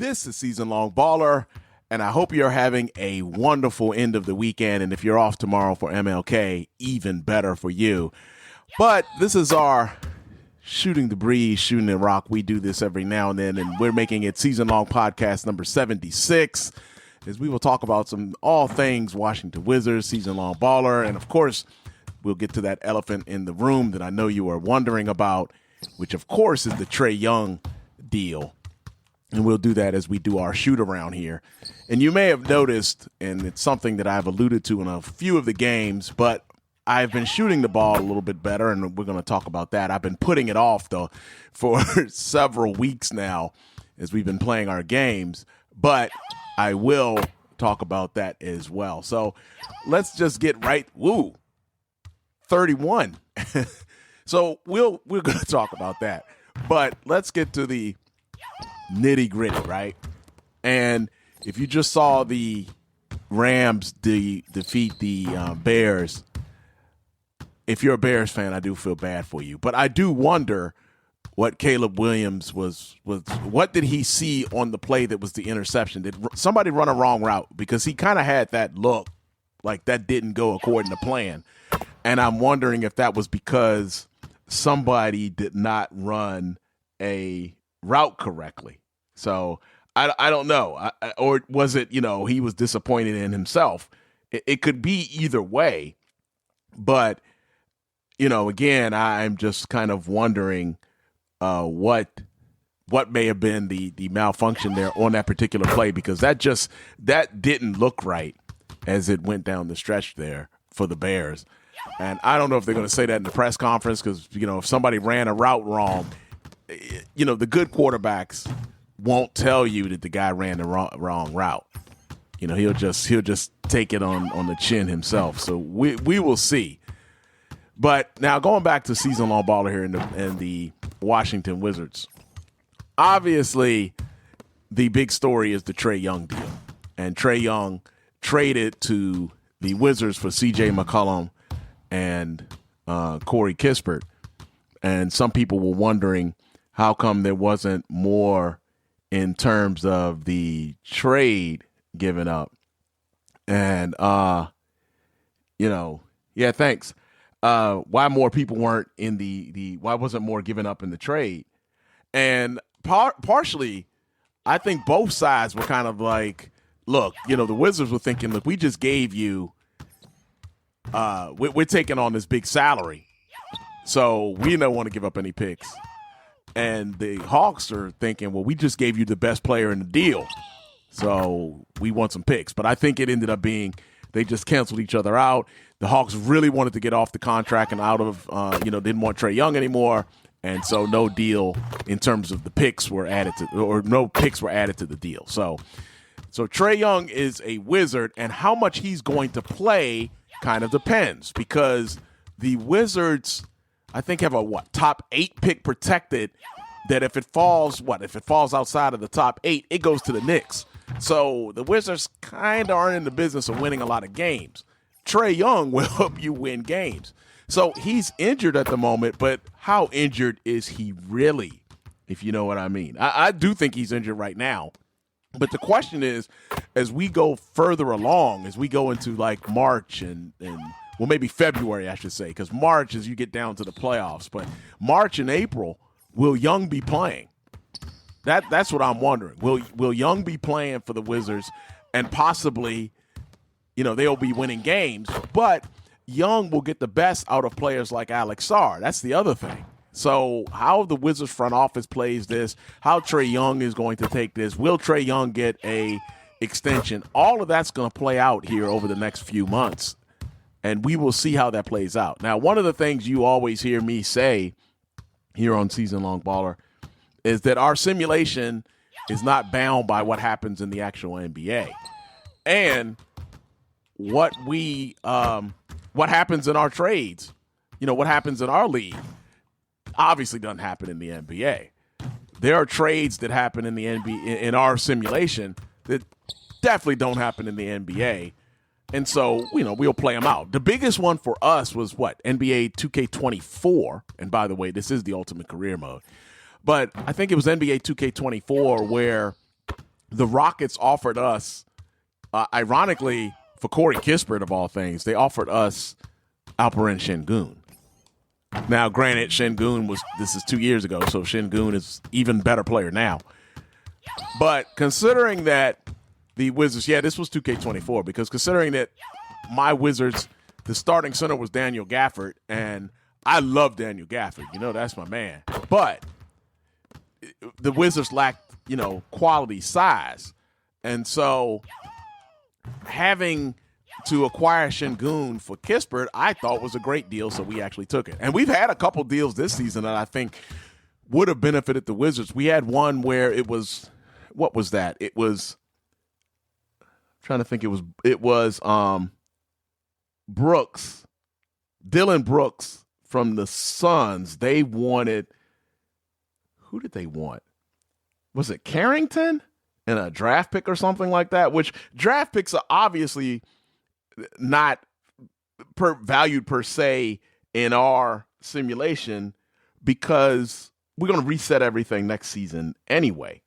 This is Season Long Baller, and I hope you're having a wonderful end of the weekend. And if you're off tomorrow for MLK, even better for you. But this is our shooting the breeze, shooting the rock. We do this every now and then, and we're making it Season Long Podcast number 76, as we will talk about all things Washington Wizards, Season Long Baller, and of course, we'll get to that elephant in the room that I know you are wondering about, which of course is the Trae Young deal. And we'll do that as we do our shoot around here. And you may have noticed, and it's something that I've alluded to in a few of the games, but I've been shooting the ball a little bit better, and we're going to talk about that. I've been putting it off, though, for several weeks now as we've been playing our games, but I will talk about that as well. So let's just get right. 31. So we're going to talk about that, but let's get to the nitty gritty, right? And if you just saw the Rams defeat the Bears, if you're a Bears fan, I do feel bad for you. But I do wonder what Caleb Williams was what did he see on the play that was the interception? Did somebody run a wrong route? Because he kind of had that look like that didn't go according to plan. And I'm wondering if that was because somebody did not run a route correctly. So I don't know. Or was it, he was disappointed in himself? It could be either way. But, again, I'm just kind of wondering what may have been the malfunction there on that particular play, because that didn't look right as it went down the stretch there for the Bears. And I don't know if they're going to say that in the press conference, because, if somebody ran a route wrong, the good quarterbacks won't tell you that the guy ran the wrong route. He'll just take it on the chin himself. So we will see. But now going back to Season Long Baller here in the Washington Wizards, obviously the big story is the Trae Young deal. And Trae Young traded to the Wizards for C.J. McCollum and Corey Kispert. And some people were wondering how come there wasn't more in terms of the trade given up. And, thanks. Why more people weren't in why wasn't more given up in the trade? And partially, I think both sides were kind of like, look, the Wizards were thinking, look, we just gave you, we're taking on this big salary, so we don't want to give up any picks. And the Hawks are thinking, well, we just gave you the best player in the deal, so we want some picks. But I think it ended up being they just canceled each other out. The Hawks really wanted to get off the contract and out of, didn't want Trae Young anymore. And so no deal in terms of the picks were added to, or no picks were added to the deal. So Trae Young is a Wizard, and how much he's going to play kind of depends, because the Wizards, I think, have a top 8 pick protected, that if it falls outside of the top 8, it goes to the Knicks. So the Wizards kind of aren't in the business of winning a lot of games. Trae Young will help you win games. So he's injured at the moment, but how injured is he really, if you know what I mean? I do think he's injured right now. But the question is, as we go further along, as we go into like March and maybe February, I should say, because March is you get down to the playoffs. But March and April, will Young be playing? That's what I'm wondering. Will Young be playing for the Wizards, and possibly, they'll be winning games, but Young will get the best out of players like Alex Sarr. That's the other thing. So how the Wizards front office plays this, how Trae Young is going to take this, will Trae Young get a extension? All of that's going to play out here over the next few months, and we will see how that plays out. Now, one of the things you always hear me say here on Season Long Baller is that our simulation is not bound by what happens in the actual NBA. And what happens in our trades, what happens in our league, obviously doesn't happen in the NBA. There are trades that happen in the NBA in our simulation that definitely don't happen in the NBA. And so, we'll play them out. The biggest one for us was NBA 2K24. And by the way, this is the ultimate career mode. But I think it was NBA 2K24 where the Rockets offered us, ironically, for Corey Kispert of all things, they offered us Alperen Şengün. Now, granted, this is 2 years ago, so Şengün is even better player now. But considering that the Wizards, this was 2K24, because considering that my Wizards, the starting center was Daniel Gafford, and I love Daniel Gafford. That's my man. But the Wizards lacked, quality size. And so having to acquire Şengün for Kispert, I thought was a great deal, so we actually took it. And we've had a couple deals this season that I think would have benefited the Wizards. We had one where it was, what was that? It was, I'm trying to think, it was Brooks, Dylan Brooks from the Suns. They wanted, who did they want? Was it Carrington and a draft pick or something like that? Which draft picks are obviously not valued per se in our simulation because we're going to reset everything next season anyway.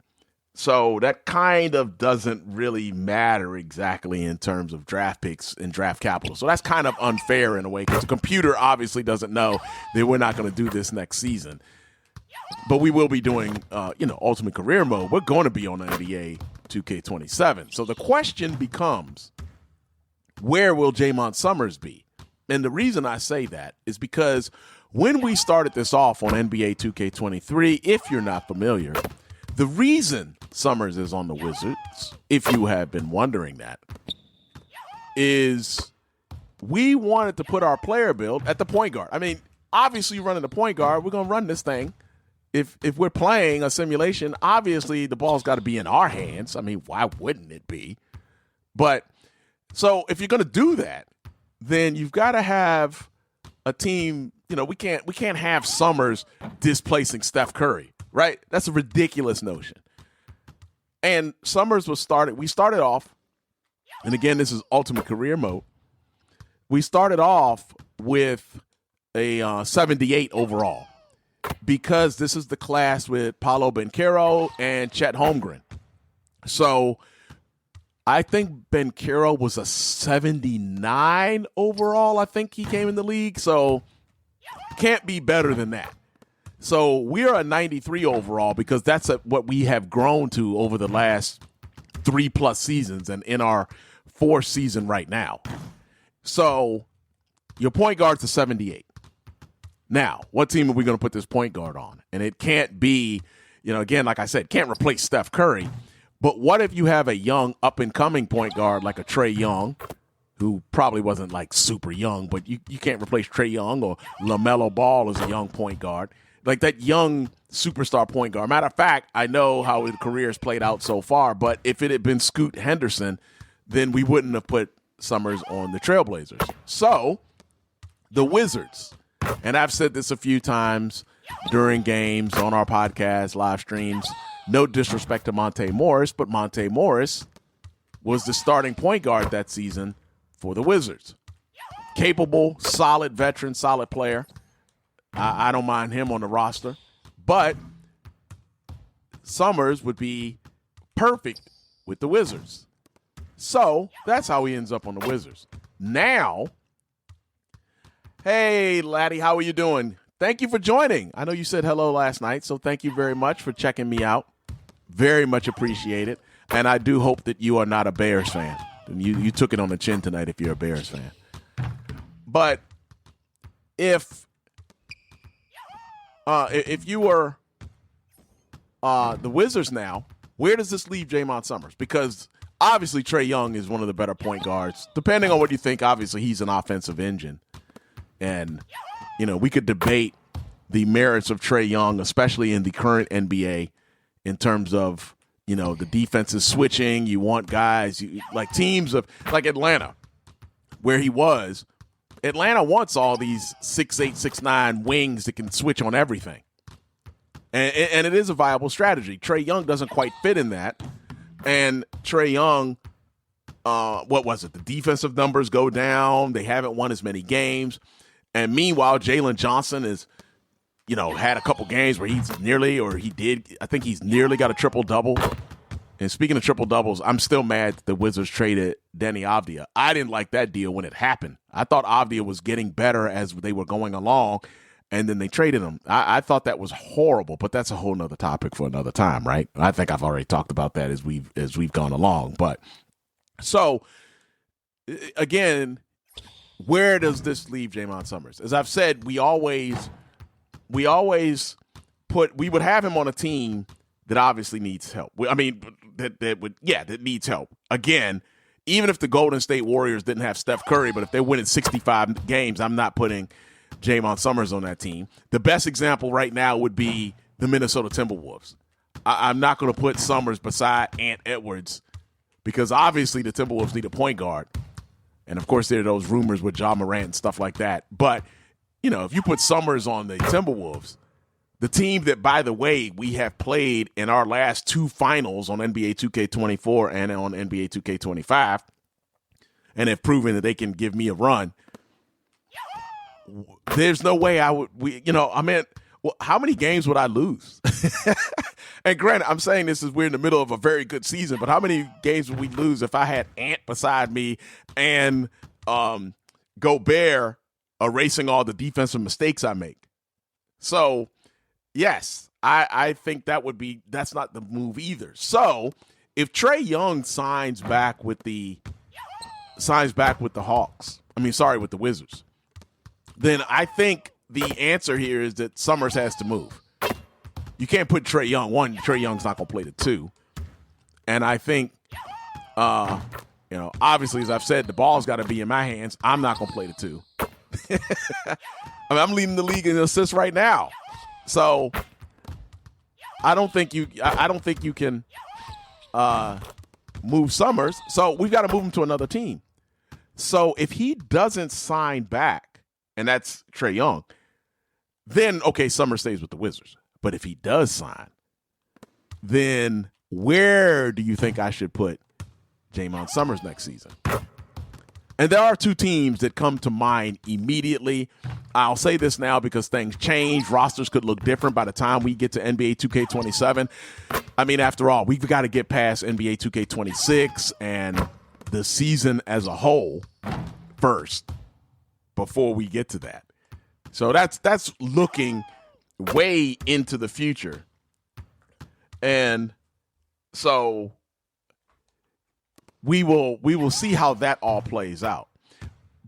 So that kind of doesn't really matter exactly in terms of draft picks and draft capital. So that's kind of unfair in a way because the computer obviously doesn't know that we're not going to do this next season. But we will be doing, Ultimate Career Mode. We're going to be on NBA 2K27. So the question becomes, where will Jaymont Summerz be? And the reason I say that is because when we started this off on NBA 2K23, if you're not familiar, the reason Summerz is on the Wizards, if you have been wondering that, is we wanted to put our player build at the point guard. I mean, obviously running the point guard, we're going to run this thing. If we're playing a simulation, obviously the ball's got to be in our hands. I mean, why wouldn't it be? But so if you're going to do that, then you've got to have a team. We can't have Summerz displacing Steph Curry, right? That's a ridiculous notion. And Summerz we started off, and again, this is Ultimate Career Mode. We started off with a 78 overall, because this is the class with Paolo Banchero and Chet Holmgren. So I think Banchero was a 79 overall. I think he came in the league. So can't be better than that. So we're a 93 overall because that's what we have grown to over the last 3+ seasons and in our 4th season right now. So your point guard's a 78. Now, what team are we going to put this point guard on? And it can't be, again, like I said, can't replace Steph Curry. But what if you have a young, up-and-coming point guard like a Trae Young, who probably wasn't like super young, but you can't replace Trae Young, or LaMelo Ball as a young point guard. Like that young superstar point guard. Matter of fact, I know how his career has played out so far, but if it had been Scoot Henderson, then we wouldn't have put Summerz on the Trailblazers. So, the Wizards. And I've said this a few times during games, on our podcast, live streams. No disrespect to Monte Morris, but Monte Morris was the starting point guard that season for the Wizards. Capable, solid veteran, solid player. I don't mind him on the roster. But Summerz would be perfect with the Wizards. So that's how he ends up on the Wizards. Now, hey, laddie, how are you doing? Thank you for joining. I know you said hello last night, so thank you very much for checking me out. Very much appreciated. And I do hope that you are not a Bears fan. You took it on the chin tonight if you're a Bears fan. But if you were the Wizards now, where does this leave Jaymont Summerz? Because obviously Trae Young is one of the better point guards. Depending on what you think, obviously he's an offensive engine. And, we could debate the merits of Trae Young, especially in the current NBA, in terms of, the defense is switching. You want guys, like teams like Atlanta, where he was. Atlanta wants all these 6'8", 6'9" wings that can switch on everything. And it is a viable strategy. Trae Young doesn't quite fit in that. And Trae Young, what was it? The defensive numbers go down. They haven't won as many games. And meanwhile, Jalen Johnson is, had a couple games where he's nearly got a triple-double. And speaking of triple doubles, I'm still mad that the Wizards traded Denny Avdia. I didn't like that deal when it happened. I thought Avdia was getting better as they were going along, and then they traded him. I thought that was horrible, but that's a whole nother topic for another time, right? I think I've already talked about that as we've gone along. But so again, where does this leave Jaymont Summerz? As I've said, we always we would have him on a team that obviously needs help. That needs help. Again, even if the Golden State Warriors didn't have Steph Curry, but if they're winning 65 games, I'm not putting Jaymont Summerz on that team. The best example right now would be the Minnesota Timberwolves. I'm not going to put Summerz beside Ant Edwards because obviously the Timberwolves need a point guard. And, of course, there are those rumors with Ja Morant and stuff like that. But, if you put Summerz on the Timberwolves, the team that, by the way, we have played in our last two finals on NBA 2K24 and on NBA 2K25 and have proven that they can give me a run, there's no way how many games would I lose? And granted, I'm saying this is we're in the middle of a very good season, but how many games would we lose if I had Ant beside me and Gobert erasing all the defensive mistakes I make? So, yes, I think that's not the move either. So, if Trae Young signs back with the Wizards, then I think the answer here is that Summerz has to move. You can't put Trae Young. One, Trae Young's not going to play the two. And I think, obviously, as I've said, the ball's got to be in my hands. I'm not going to play the two. I'm leading the league in assists right now. So I don't think you can move Summerz. So we've got to move him to another team. So if he doesn't sign back, and that's Trae Young, then, okay, Summerz stays with the Wizards. But if he does sign, then where do you think I should put Jaymont Summerz next season? And there are two teams that come to mind immediately. I'll say this now because things change. Rosters could look different by the time we get to NBA 2K27. I mean, after all, we've got to get past NBA 2K26 and the season as a whole first before we get to that. So that's looking way into the future. And so we will see how that all plays out.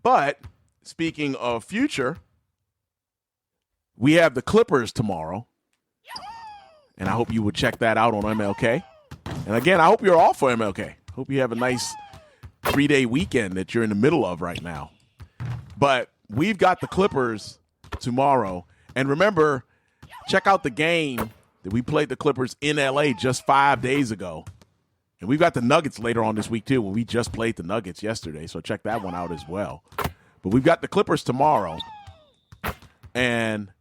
But speaking of future, we have the Clippers tomorrow. And I hope you would check that out on MLK. And again, I hope you're off for MLK. Hope you have a nice 3-day weekend that you're in the middle of right now. But we've got the Clippers tomorrow. And remember, check out the game that we played the Clippers in LA just 5 days ago. And we've got the Nuggets later on this week, too, when we just played the Nuggets yesterday. So check that one out as well. But we've got the Clippers tomorrow. And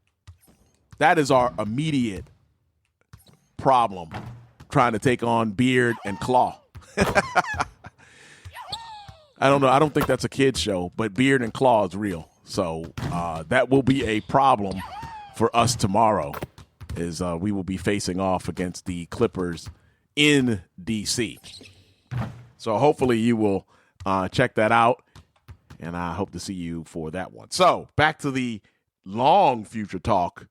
that is our immediate problem, trying to take on Beard and Claw. I don't know. I don't think that's a kid's show, but Beard and Claw is real. So that will be a problem for us tomorrow, is we will be facing off against the Clippers in D.C. So hopefully you will check that out, and I hope to see you for that one. So back to the long future talk.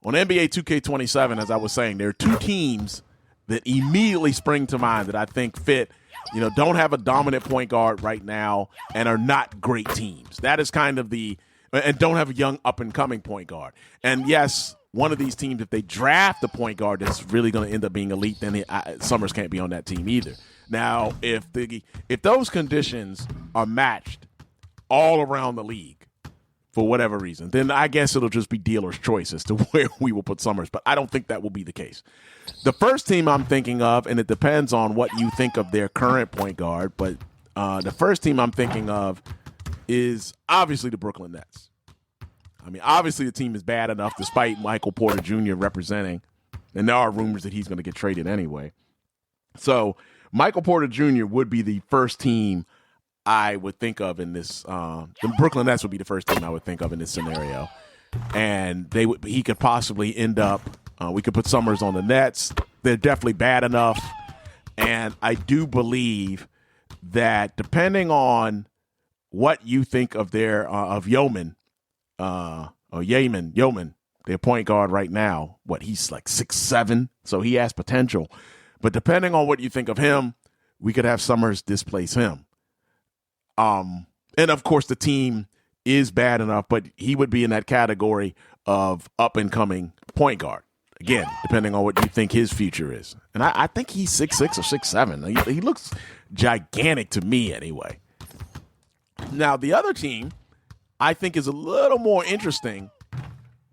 On NBA 2K27, as I was saying, there are two teams that immediately spring to mind that I think fit, don't have a dominant point guard right now and are not great teams. That is kind of and don't have a young up-and-coming point guard. And, yes, one of these teams, if they draft a point guard that's really going to end up being elite, then Summerz can't be on that team either. Now, if those conditions are matched all around the league for whatever reason, then I guess it'll just be dealer's choice as to where we will put Summerz. But I don't think that will be the case. The first team I'm thinking of, and it depends on what you think of their current point guard, but the first team I'm thinking of is obviously the Brooklyn Nets. I mean, obviously the team is bad enough despite Michael Porter Jr. representing, and there are rumors that he's going to get traded anyway. So Michael Porter Jr. would be the first team I would think of in this. The Brooklyn Nets would be the first team I would think of in this scenario. And he could possibly end up, we could put Summerz on the Nets. They're definitely bad enough And I do believe that depending on what you think of their of Yeoman, their point guard right now, he's like 6'7", so he has potential. But depending on what you think of him, we could have Summerz displace him. And of course, the team is bad enough, but he would be in that category of up and coming point guard. Again, depending on what you think his future is. And I think he's 6'6" or 6'7". He looks gigantic to me anyway. Now, the other team I think is a little more interesting,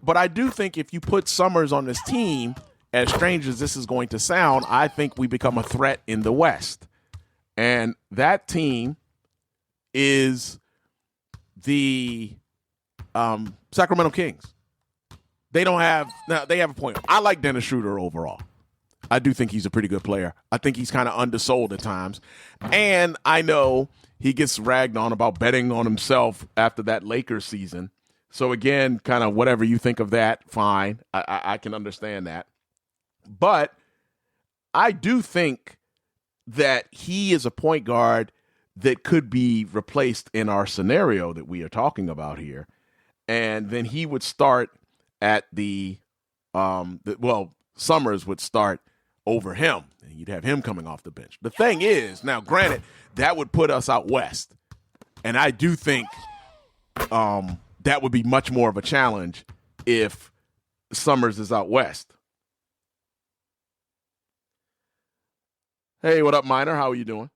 but I do think if you put Summerz on this team, as strange as this is going to sound, I think we become a threat in the West. And that team is the Sacramento Kings. They have a point. I like Dennis Schroeder overall. I do think he's a pretty good player. I think he's kind of undersold at times. And I know he gets ragged on about betting on himself after that Lakers season. So again, kind of whatever you think of that, fine. I can understand that. But I do think that he is a point guard that could be replaced in our scenario that we are talking about here. And then he would start at Summerz would start over him, and you'd have him coming off the bench. The thing is, now granted, that would put us out west, and I do think that would be much more of a challenge if Summerz is out west. Hey, what up, Miner? How are you doing?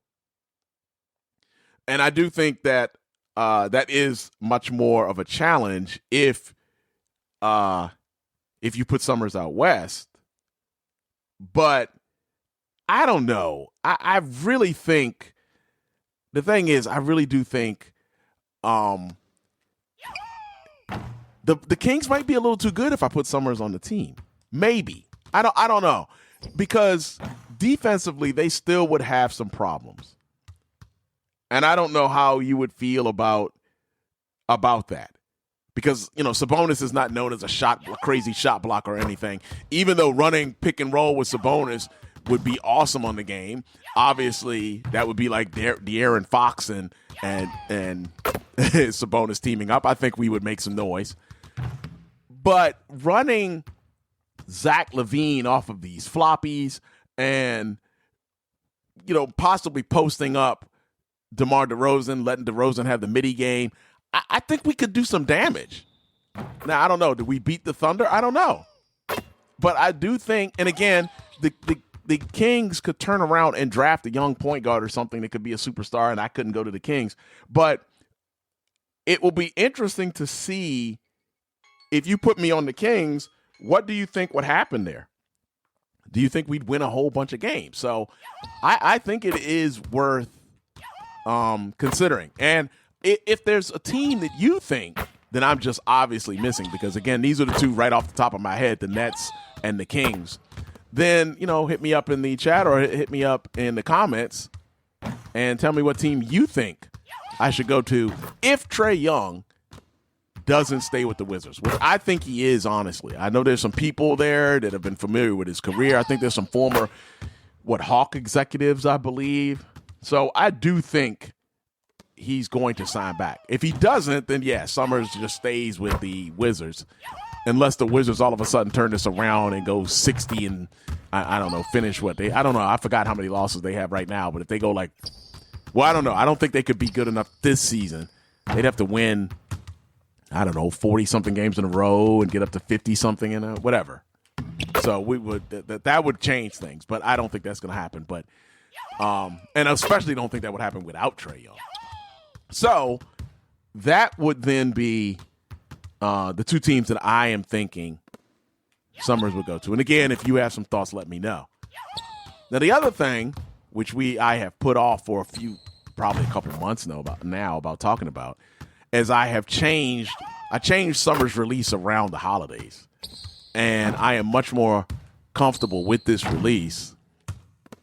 And I do think that that is much more of a challenge if you put Summerz out west. But I don't know. I really think the thing is, I really do think the Kings might be a little too good if I put Summerz on the team. Maybe. I don't know. Because defensively, they still would have some problems. And I don't know how you would feel about that. Because, Sabonis is not known as a crazy shot blocker or anything. Even though running pick and roll with Sabonis would be awesome on the game. Obviously, that would be like De'Aaron Fox and Sabonis teaming up. I think we would make some noise. But running Zach LaVine off of these floppies and, possibly posting up DeMar DeRozan, letting DeRozan have the midi game, I think we could do some damage. Now, I don't know. Did we beat the Thunder? I don't know. But I do think, and again, the Kings could turn around and draft a young point guard or something that could be a superstar, and I couldn't go to the Kings. But it will be interesting to see if you put me on the Kings, what do you think would happen there? Do you think we'd win a whole bunch of games? So I think it is worth considering. And if there's a team that you think, then I'm just obviously missing because, again, these are the two right off the top of my head, the Nets and the Kings. Then, hit me up in the chat or hit me up in the comments and tell me what team you think I should go to if Trae Young doesn't stay with the Wizards, which I think he is, honestly. I know there's some people there that have been familiar with his career. I think there's some former, Hawk executives, I believe. So I do think he's going to sign back. If he doesn't, then yeah, Summerz just stays with the Wizards, unless the Wizards all of a sudden turn this around and go 60 and I don't know, finish I don't know. I forgot how many losses they have right now, but if they go I don't know. I don't think they could be good enough this season. They'd have to win, 40-something games in a row and get up to 50-something in whatever. So that would change things, but I don't think that's going to happen. But and I especially don't think that would happen without Trae Young. So that would then be the two teams that I am thinking Summerz would go to. And again, if you have some thoughts, let me know. Now, the other thing, which I have put off for probably a couple months about talking about, is I changed Summerz' release around the holidays. And I am much more comfortable with this release,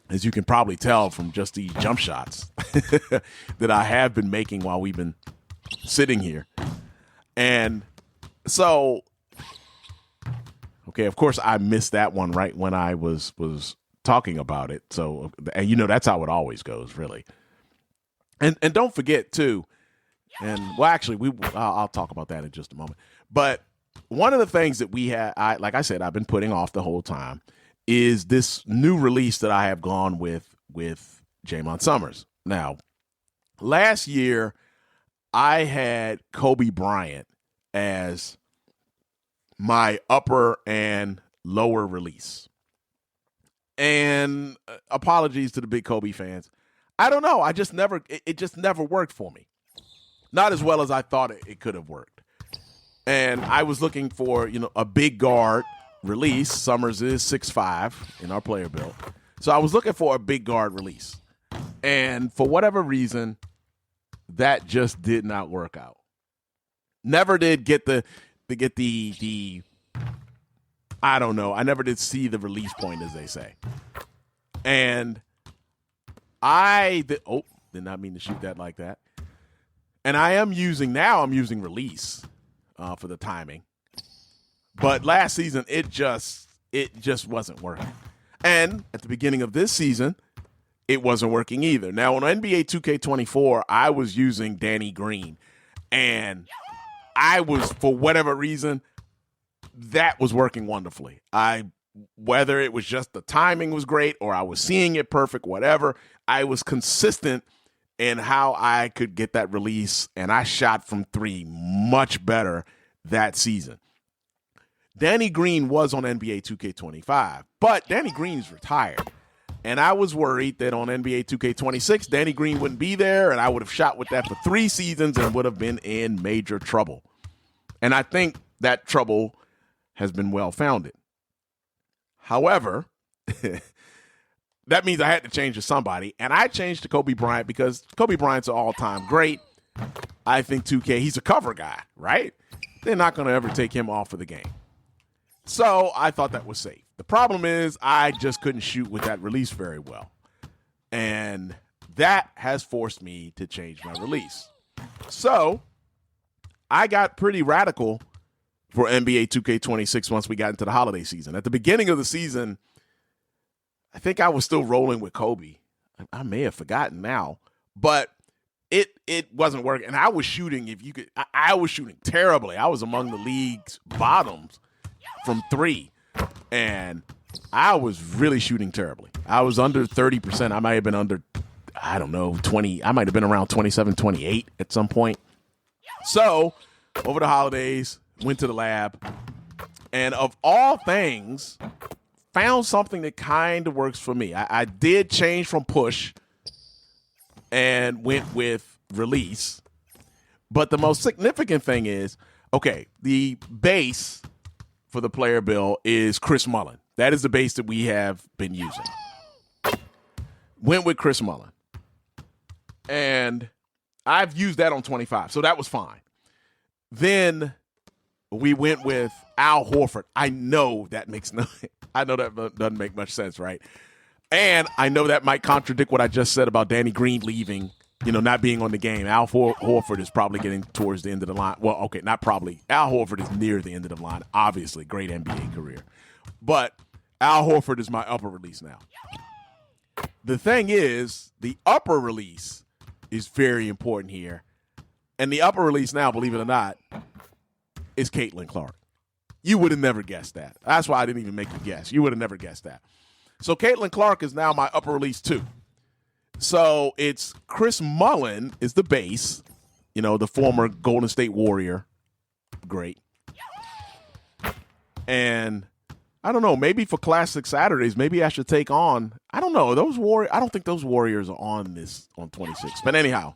as you can probably tell from just the jump shots that I have been making while we've been sitting here. And so, okay, of course I missed that one right when I was talking about it. So, and that's how it always goes, really. And don't forget too. And well, actually, I'll talk about that in just a moment. But one of the things that we had, like I said, I've been putting off the whole time, is this new release that I have gone with Jaymont Summerz. Now, last year, I had Kobe Bryant as my upper and lower release. And apologies to the big Kobe fans. I don't know. It just never worked for me. Not as well as I thought it could have worked. And I was looking for, a big guard release. Summerz is 6'5" in our player build. So I was looking for a big guard release. And for whatever reason, that just did not work out. Never did get the I don't know. I never did see the release point, as they say. And did not mean to shoot that like that. And I'm using release for the timing. But last season, it just wasn't working. And at the beginning of this season, it wasn't working either. Now, on NBA 2K24, I was using Danny Green. And I was, for whatever reason, that was working wonderfully. Whether it was just the timing was great or I was seeing it perfect, whatever, I was consistent in how I could get that release, and I shot from three much better that season. Danny Green was on NBA 2K25, but Danny Green's retired. And I was worried that on NBA 2K26, Danny Green wouldn't be there, and I would have shot with that for 3 seasons and would have been in major trouble. And I think that trouble has been well-founded. However, that means I had to change to somebody, and I changed to Kobe Bryant because Kobe Bryant's an all-time great. I think 2K, he's a cover guy, right? They're not going to ever take him off of the game. So I thought that was safe. The problem is I just couldn't shoot with that release very well. And that has forced me to change my release. So I got pretty radical for NBA 2K26 once we got into the holiday season. At the beginning of the season, I think I was still rolling with Kobe. I may have forgotten now, but it wasn't working. And I was shooting, I was shooting terribly. I was among the league's bottoms from 3. And I was really shooting terribly. I was under 30%. I might have been under, 20. I might have been around 27, 28 at some point. So over the holidays, went to the lab, and of all things, found something that kind of works for me. I did change from push and went with release. But the most significant thing is, the base for the player build is Chris Mullin. That is the base that we have been using. Went with Chris Mullin. And I've used that on 25, so that was fine. Then we went with Al Horford. I know that doesn't make much sense, right? And I know that might contradict what I just said about Danny Green leaving, not being on the game. Al Horford is probably getting towards the end of the line. Well, okay, not probably. Al Horford is near the end of the line. Obviously, great NBA career. But Al Horford is my upper release now. The thing is, the upper release is very important here. And the upper release now, believe it or not, is Caitlin Clark. You would have never guessed that. That's why I didn't even make you guess. You would have never guessed that. So Caitlin Clark is now my upper release too. So it's Chris Mullin is the base, the former Golden State Warrior. Great. And I don't know, maybe for Classic Saturdays, maybe I should take on, I don't know, I don't think those Warriors are on 26. But anyhow,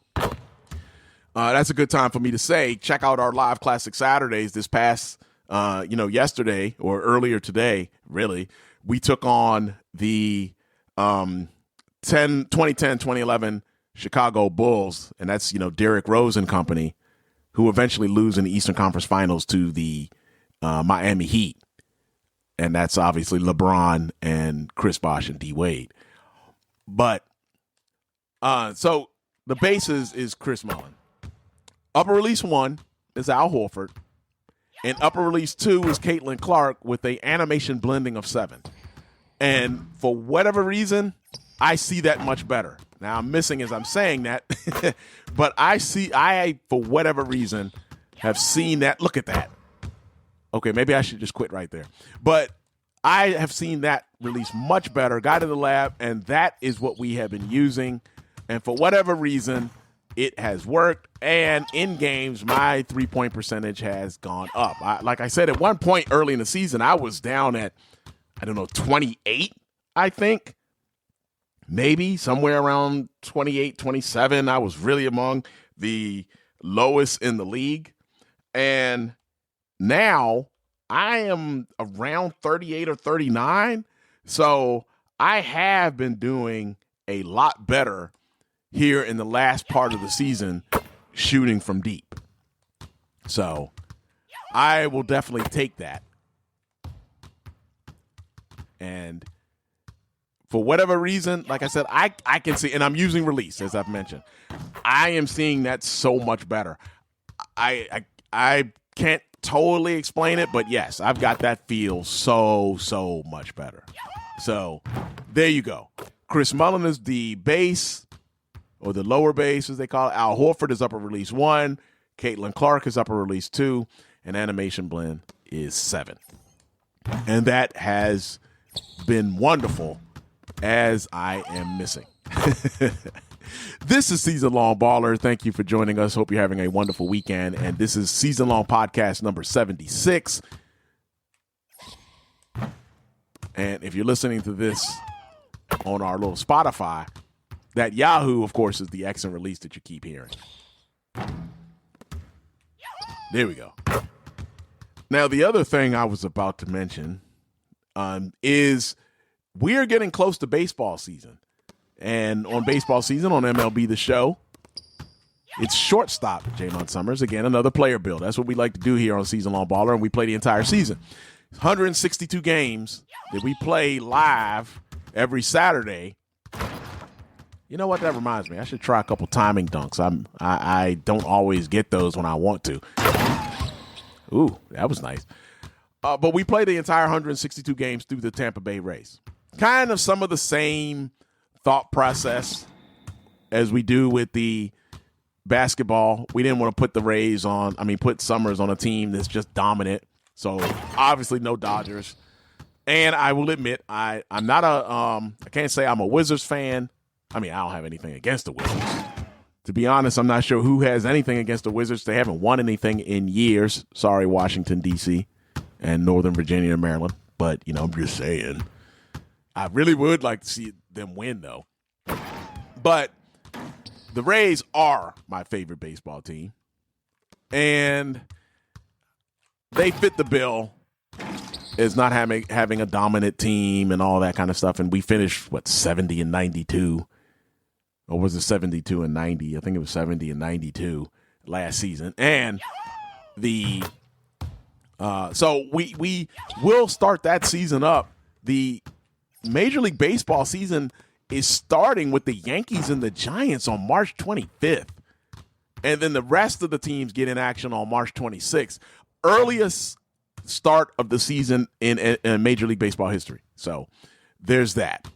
that's a good time for me to say, check out our live Classic Saturdays this past, yesterday or earlier today, really. We took on the 2010-2011 Chicago Bulls, and that's, Derrick Rose and company, who eventually lose in the Eastern Conference Finals to the Miami Heat. And that's obviously LeBron and Chris Bosh and D. Wade. But so the bases is Chris Mullin. Upper release 1 is Al Horford. And upper release 2 is Caitlin Clark with a animation blending of 7. And for whatever reason, I see that much better. Now, I'm missing as I'm saying that, but I, for whatever reason, have seen that. Look at that. Okay, maybe I should just quit right there. But I have seen that release much better, got in the lab, and that is what we have been using. And for whatever reason, it has worked. And in games, my three-point percentage has gone up. Like I said, at one point early in the season, I was down at, 28, I think. Maybe somewhere around 28, 27. I was really among the lowest in the league. And now I am around 38 or 39. So I have been doing a lot better here in the last part of the season shooting from deep. So I will definitely take that. And for whatever reason, like I said, I can see, and I'm using release, as I've mentioned. I am seeing that so much better. I can't totally explain it, but yes, I've got that feel so much better. So there you go. Chris Mullin is the base, or the lower base, as they call it. Al Horford is upper release 1. Caitlin Clark is upper release 2. And Animation Blend is 7. And that has been wonderful, as I am missing. This is Season Long Baller. Thank you for joining us. Hope you're having a wonderful weekend. And this is Season Long Podcast number 76. And if you're listening to this on our little Spotify, that Yahoo, of course, is the exit release that you keep hearing. There we go. Now, the other thing I was about to mention is we're getting close to baseball season. And on baseball season, on MLB The Show, it's shortstop Jaymont Summerz. Again, another player build. That's what we like to do here on Season Long Baller, and we play the entire season. 162 games that we play live every Saturday. You know what? That reminds me. I should try a couple timing dunks. I don't always get those when I want to. Ooh, that was nice. But we play the entire 162 games through the Tampa Bay Rays. Kind of some of the same thought process as we do with the basketball. We didn't want to put put Summerz on a team that's just dominant. So obviously no Dodgers. And I will admit, I'm not I can't say I'm a Wizards fan. I don't have anything against the Wizards. To be honest, I'm not sure who has anything against the Wizards. They haven't won anything in years. Sorry, Washington, D.C. and Northern Virginia and Maryland. But, I'm just saying. I really would like to see them win, though. But the Rays are my favorite baseball team. And they fit the bill as not having a dominant team and all that kind of stuff. And we finished, 70 and 92. Or was it 72 and 90? I think it was 70 and 92 last season. And so we will start that season up. The Major League Baseball season is starting with the Yankees and the Giants on March 25th. And then the rest of the teams get in action on March 26th. Earliest start of the season in Major League Baseball history. So there's that.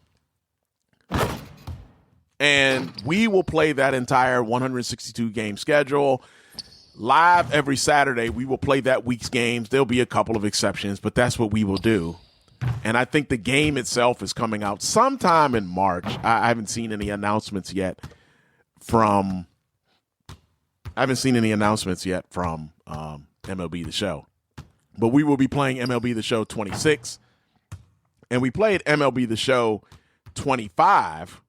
And we will play that entire 162 game schedule live every Saturday. We will play that week's games. There'll be a couple of exceptions, but that's what we will do. And I think the game itself is coming out sometime in March. I haven't seen any announcements yet from MLB The Show. But we will be playing MLB The Show 26. And we played MLB The Show 25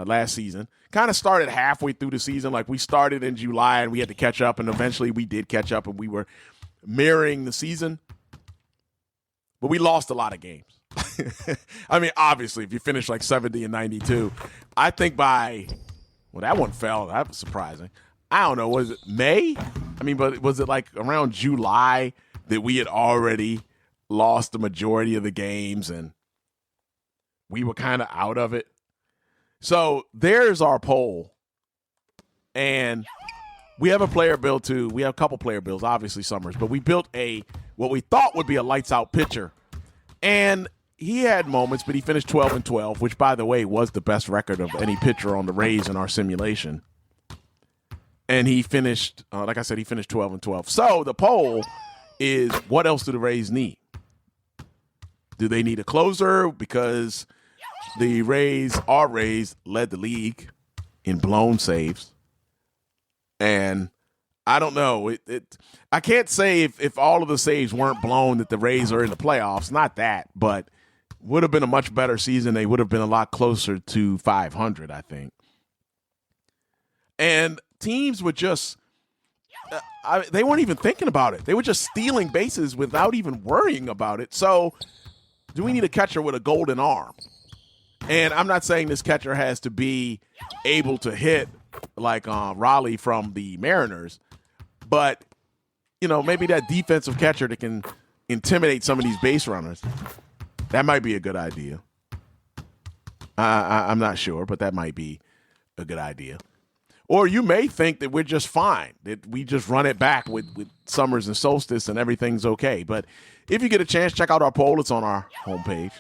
last season. Kind of started halfway through the season. Like we started in July and we had to catch up. And eventually we did catch up and we were mirroring the season. But we lost a lot of games. Obviously, if you finish like 70 and 92, I think that one fell. That was surprising. I don't know. Was it May? But was it like around July that we had already lost the majority of the games and we were kind of out of it? So there's our poll. And we have a player build too. We have a couple player builds, obviously Summerz, but we built what we thought would be a lights out pitcher. And he had moments, but he finished 12-12, which, by the way, was the best record of any pitcher on the Rays in our simulation. And he finished, like I said, he finished 12-12. So the poll is, what else do the Rays need? Do they need a closer? Because the Rays led the league in blown saves. And I don't know. I can't say if all of the saves weren't blown that the Rays are in the playoffs. Not that, but would have been a much better season. They would have been a lot closer to 500, I think. And teams would just they weren't even thinking about it. They were just stealing bases without even worrying about it. So do we need a catcher with a golden arm? And I'm not saying this catcher has to be able to hit like Raleigh from the Mariners, but, maybe that defensive catcher that can intimidate some of these base runners, that might be a good idea. I'm not sure, but that might be a good idea. Or you may think that we're just fine, that we just run it back with Summerz and Solstice and everything's okay. But if you get a chance, check out our poll. It's on our homepage.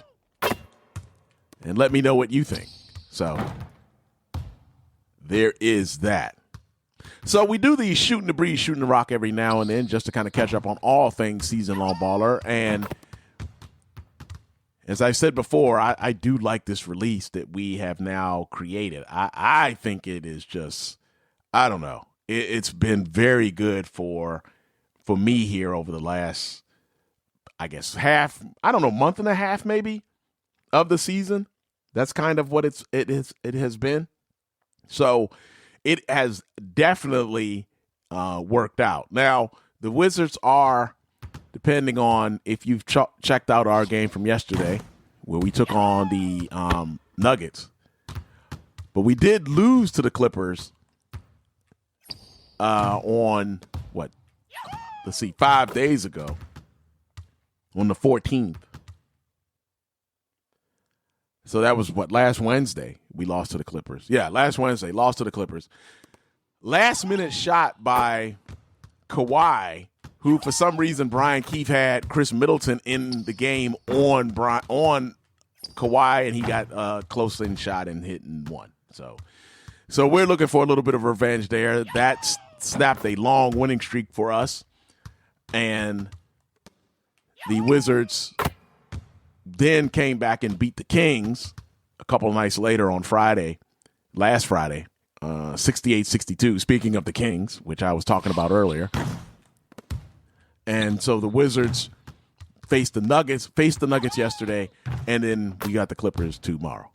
And let me know what you think. So there is that. So we do the shooting the breeze, shooting the rock every now and then just to kind of catch up on all things Season Long Baller. And as I said before, I do like this release that we have now created. I think it is just, I don't know. It's been very good for me here over the last, I guess, month and a half maybe of the season. That's kind of what it has been. So it has definitely worked out. Now, the Wizards are, depending on if you've checked out our game from yesterday, where we took on the Nuggets. But we did lose to the Clippers on, 5 days ago, on the 14th. So that was last Wednesday we lost to the Clippers. Yeah, last Wednesday, lost to the Clippers. Last minute shot by Kawhi, who for some reason Brian Keefe had Chris Middleton in the game on Kawhi, and he got close in shot and hit and won. So we're looking for a little bit of revenge there. That snapped a long winning streak for us. And the Wizards then came back and beat the Kings a couple of nights later on last Friday, 68-62. Speaking of the Kings, which I was talking about earlier. And so the Wizards faced the Nuggets yesterday, and then we got the Clippers tomorrow.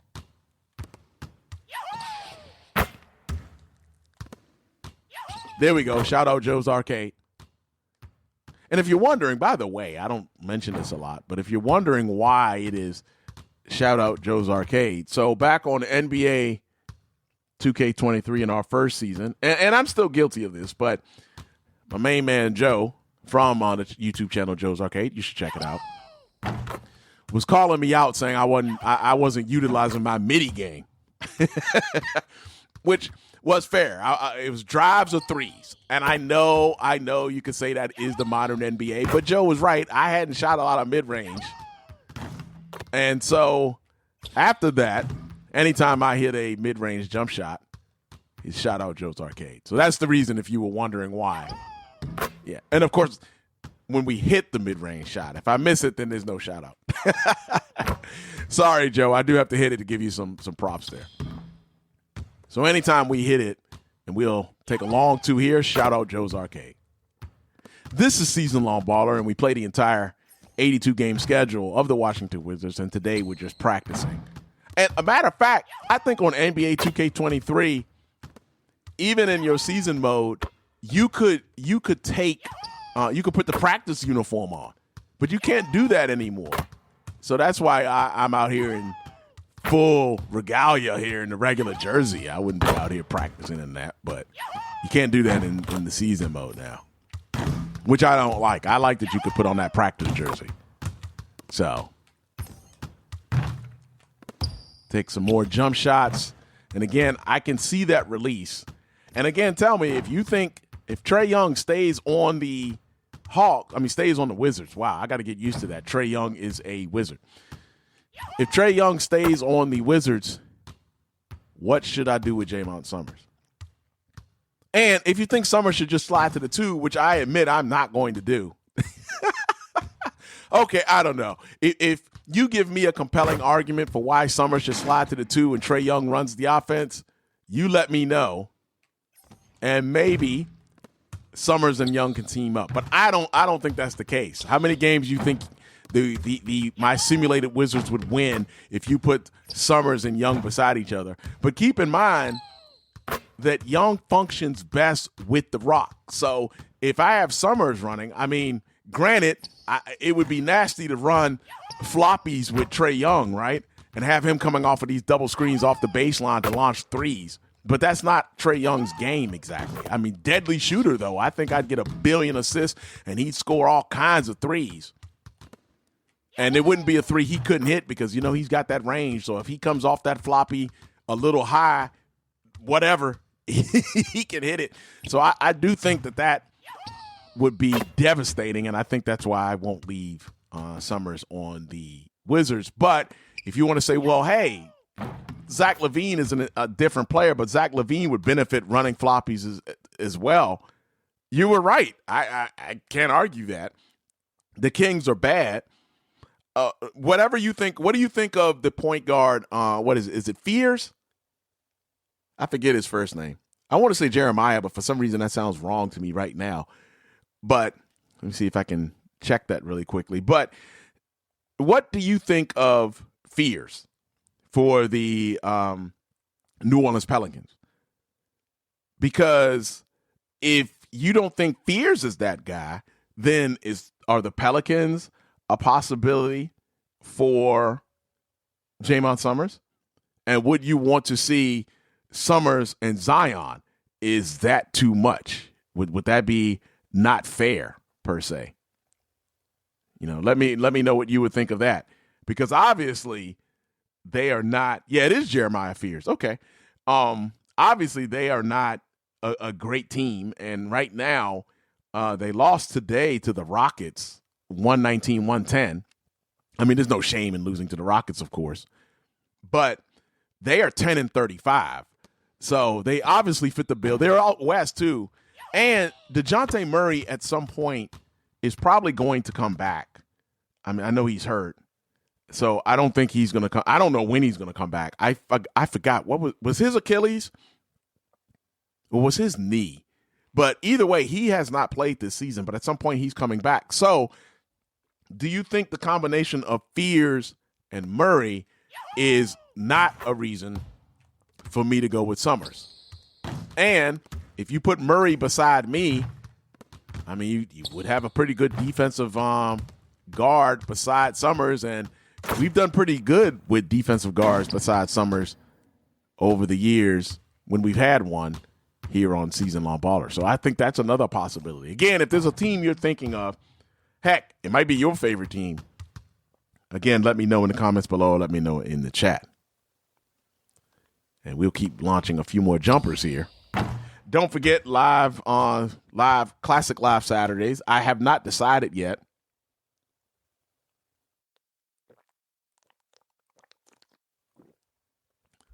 There we go. Shout out Joe's Arcade. And if you're wondering, by the way, I don't mention this a lot, but if you're wondering why it is shout out Joe's Arcade. So back on NBA 2K23 in our first season, and I'm still guilty of this, but my main man Joe from the YouTube channel Joe's Arcade, you should check it out, was calling me out saying I wasn't utilizing my midi game, which was fair. It was drives or threes. And I know you could say that is the modern NBA, but Joe was right. I hadn't shot a lot of mid-range. And so after that, anytime I hit a mid-range jump shot, it's shout out Joe's Arcade. So that's the reason if you were wondering why. Yeah. And of course, when we hit the mid-range shot, if I miss it, then there's no shout out. Sorry, Joe. I do have to hit it to give you some props there. So anytime we hit it, and we'll take a long two here, shout out Joe's Arcade. This is Season Long Baller, and we play the entire 82-game schedule of the Washington Wizards, and today we're just practicing. And a matter of fact, I think on NBA 2K23, even in your season mode, you could put the practice uniform on, but you can't do that anymore. So that's why I'm out here in full regalia here in the regular jersey. I wouldn't be out here practicing in that, but you can't do that in the season mode now, which I don't like. I like that you could put on that practice jersey. So take some more jump shots. And again, I can see that release. And again, tell me if Trae Young stays on the stays on the Wizards. Wow, I got to get used to that. Trae Young is a Wizard. if Trae Young stays on the Wizards, what should I do with Jaymont Summerz? And if you think Summerz should just slide to the 2, which I admit I'm not going to do. Okay, I don't know. If you give me a compelling argument for why Summerz should slide to the 2 and Trae Young runs the offense, you let me know. And maybe Summerz and Young can team up. But I don't think that's the case. How many games do you think my simulated Wizards would win if you put Summerz and Young beside each other? But keep in mind that Young functions best with the rock. So if I have Summerz running, I mean, granted, it would be nasty to run floppies with Trae Young, right? And have him coming off of these double screens off the baseline to launch threes. But that's not Trae Young's game exactly. I mean, deadly shooter, though. I think I'd get 1 billion assists, and he'd score all kinds of threes. And it wouldn't be a 3 he couldn't hit because, he's got that range. So if he comes off that floppy a little high, whatever, he can hit it. So I do think that would be devastating, and I think that's why I won't leave Summerz on the Wizards. But if you want to say, well, hey, Zach LaVine is a different player, but Zach LaVine would benefit running floppies as well, you were right. I can't argue that. The Kings are bad. Whatever you think, what do you think of the point guard? What is it? Is it Fears? I forget his first name. I want to say Jeremiah, but for some reason that sounds wrong to me right now. But let me see if I can check that really quickly. But what do you think of Fears for the New Orleans Pelicans? Because if you don't think Fears is that guy, then are the Pelicans a possibility for Jaymont Summerz? And would you want to see Summerz and Zion? Is that too much? Would that be not fair per se? Let me know what you would think of that, because obviously they are not. Yeah, it is Jeremiah Fears. Okay. Obviously they are not a great team, and right now they lost today to the Rockets, 119-110. I mean, there's no shame in losing to the Rockets, of course, but they are 10-35. So they obviously fit the bill. They're out west too. And DeJounte Murray at some point is probably going to come back. I mean, I know he's hurt, so I don't think he's going to come. I don't know when he's going to come back. I forgot. What was his Achilles? Or was his knee? But either way, he has not played this season, but at some point he's coming back. So do you think the combination of Fears and Murray is not a reason for me to go with Summerz? And if you put Murray beside me, I mean, you would have a pretty good defensive guard beside Summerz, and we've done pretty good with defensive guards beside Summerz over the years when we've had one here on SeasonLongBaller. So I think that's another possibility. Again, if there's a team you're thinking of, heck, it might be your favorite team. Again, let me know in the comments below. Let me know in the chat. And we'll keep launching a few more jumpers here. Don't forget Classic Live Saturdays. I have not decided yet.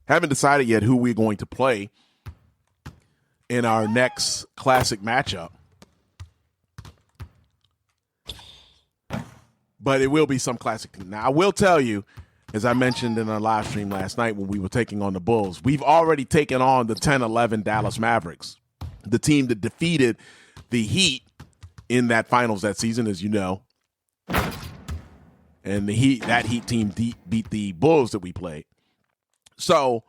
Haven't decided yet who we're going to play in our next Classic matchup. But it will be some Classic team. Now, I will tell you, as I mentioned in our live stream last night when we were taking on the Bulls, we've already taken on the 10-11 Dallas Mavericks, the team that defeated the Heat in that finals that season, as you know. And that Heat team beat the Bulls that we played. So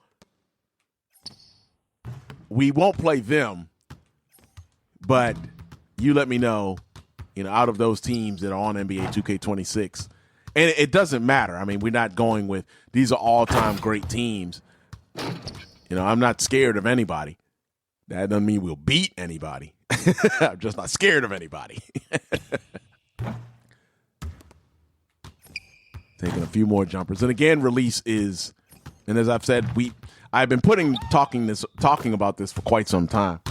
we won't play them, but you let me know, out of those teams that are on NBA 2K26. And it doesn't matter. I mean, we're not going with these are all-time great teams. I'm not scared of anybody. That doesn't mean we'll beat anybody. I'm just not scared of anybody. Taking a few more jumpers. And again, release is, and as I've said, I've been talking about this for quite some time.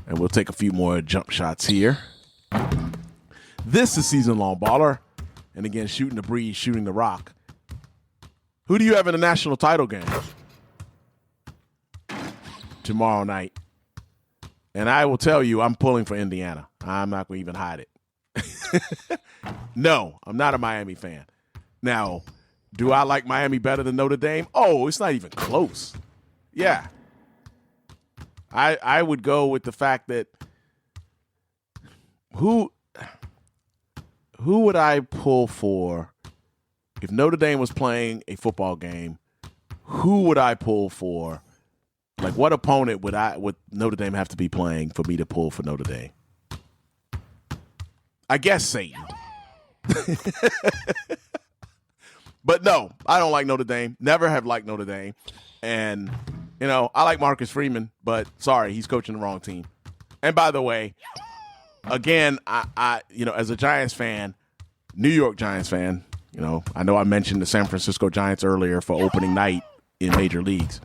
And we'll take a few more jump shots here. This is Season Long Baller. And again, shooting the breeze, shooting the rock. Who do you have in the national title game tomorrow night? And I will tell you, I'm pulling for Indiana. I'm not going to even hide it. No, I'm not a Miami fan. Now, do I like Miami better than Notre Dame? Oh, it's not even close. Yeah. I would go with the fact that who would I pull for if Notre Dame was playing a football game? Who would I pull for? Like, what opponent would Notre Dame have to be playing for me to pull for Notre Dame? I guess Satan. But no, I don't like Notre Dame. Never have liked Notre Dame. And, I like Marcus Freeman, but sorry, he's coaching the wrong team. And by the way, again, I as a Giants fan, New York Giants fan, I know I mentioned the San Francisco Giants earlier for opening night in major leagues.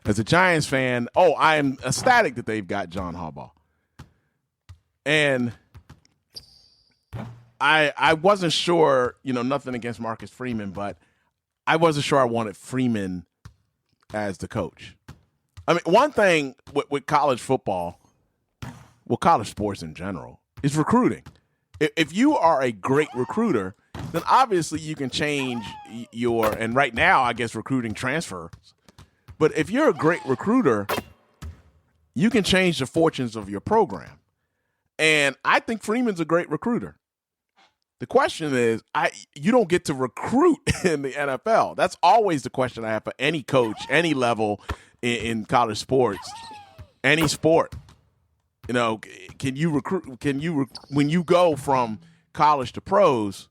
As a Giants fan, I am ecstatic that they've got John Harbaugh. And I wasn't sure, nothing against Marcus Freeman, but I wasn't sure I wanted Freeman as the coach. I mean, one thing with college football, college sports in general, is recruiting. If you are a great recruiter, then obviously you can change and right now, I guess recruiting transfers. But if you're a great recruiter, you can change the fortunes of your program. And I think Freeman's a great recruiter. The question is, you don't get to recruit in the NFL. That's always the question I have for any coach, any level in college sports, any sport. Can you recruit? When you go from college to pros,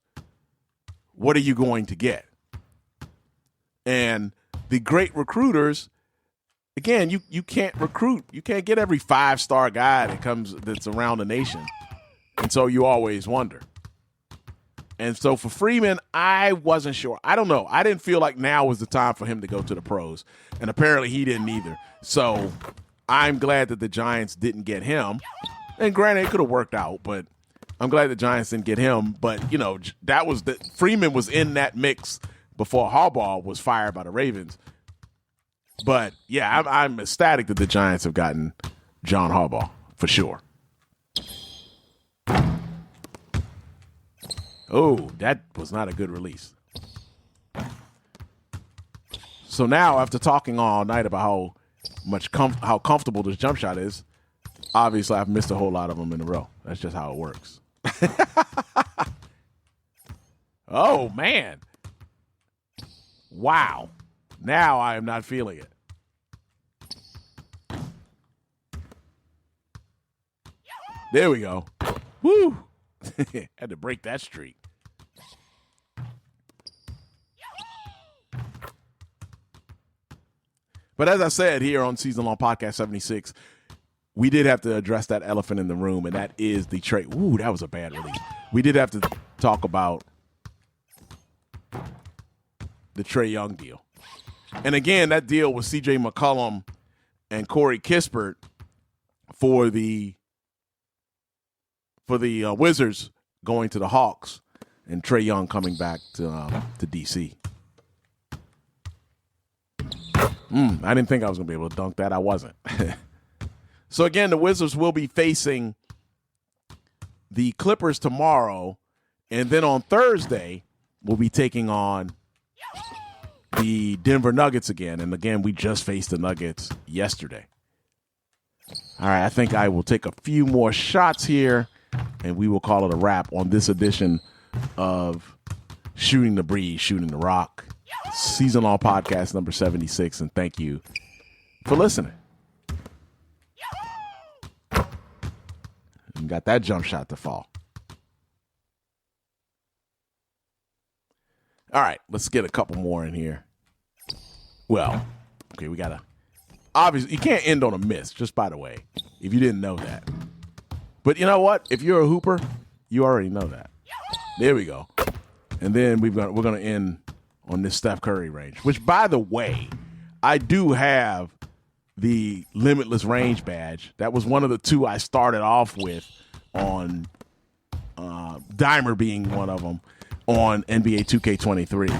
what are you going to get? And the great recruiters, again, you can't recruit. You can't get every 5-star guy that's around the nation. And so you always wonder. And so for Freeman, I wasn't sure. I don't know. I didn't feel like now was the time for him to go to the pros. And apparently he didn't either. So I'm glad that the Giants didn't get him. And granted, it could have worked out, but I'm glad the Giants didn't get him. But, Freeman was in that mix before Harbaugh was fired by the Ravens. But, yeah, I'm ecstatic that the Giants have gotten John Harbaugh, for sure. Oh, that was not a good release. So now, after talking all night about how comfortable this jump shot is, obviously I've missed a whole lot of them in a row. That's just how it works. Oh, man. Wow. Now I am not feeling it. There we go. Woo. Had to break that streak. But as I said here on Season Long Podcast 76, we did have to address that elephant in the room, and that is the trade. Ooh, that was a bad release. We did have to talk about the Trae Young deal. And again, that deal was C.J. McCollum and Corey Kispert for the Wizards going to the Hawks, and Trae Young coming back to D.C. I didn't think I was going to be able to dunk that. I wasn't. So, again, the Wizards will be facing the Clippers tomorrow, and then on Thursday, we'll be taking on the Denver Nuggets again. And, again, we just faced the Nuggets yesterday. All right, I think I will take a few more shots here, and we will call it a wrap on this edition of Shooting the Breeze, Shooting the Rock, Season Long Podcast number 76, and thank you for listening. And got that jump shot to fall. All right, let's get a couple more in here. Well, okay, we got to, obviously, you can't end on a miss, just by the way, if you didn't know that. But you know what? If you're a hooper, you already know that. There we go. And then we're going to end on this Steph Curry range, which, by the way, I do have the Limitless Range badge. That was one of the two I started off with on Dimer being one of them on NBA 2K23.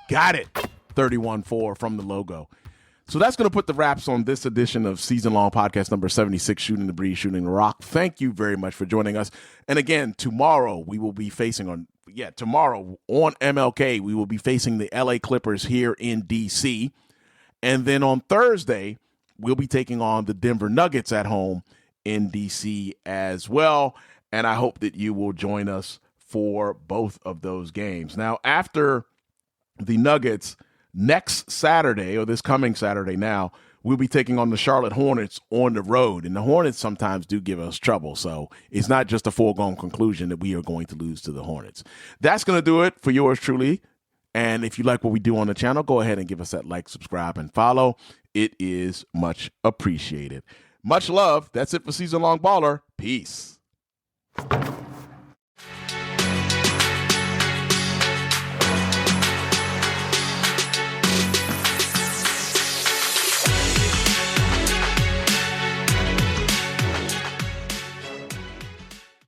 Got it. 31-4 from the logo. So that's going to put the wraps on this edition of Season Long Podcast number 76, Shooting the Breeze, Shooting the Rock. Thank you very much for joining us. And again, tomorrow we will be facing tomorrow on MLK, we will be facing the LA Clippers here in DC. And then on Thursday, we'll be taking on the Denver Nuggets at home in DC as well. And I hope that you will join us for both of those games. Now, after the Nuggets, next Saturday, or this coming Saturday now, we'll be taking on the Charlotte Hornets on the road. And the Hornets sometimes do give us trouble. So it's not just a foregone conclusion that we are going to lose to the Hornets. That's going to do it for yours truly. And if you like what we do on the channel, go ahead and give us that like, subscribe, and follow. It is much appreciated. Much love. That's it for Season Long Baller. Peace.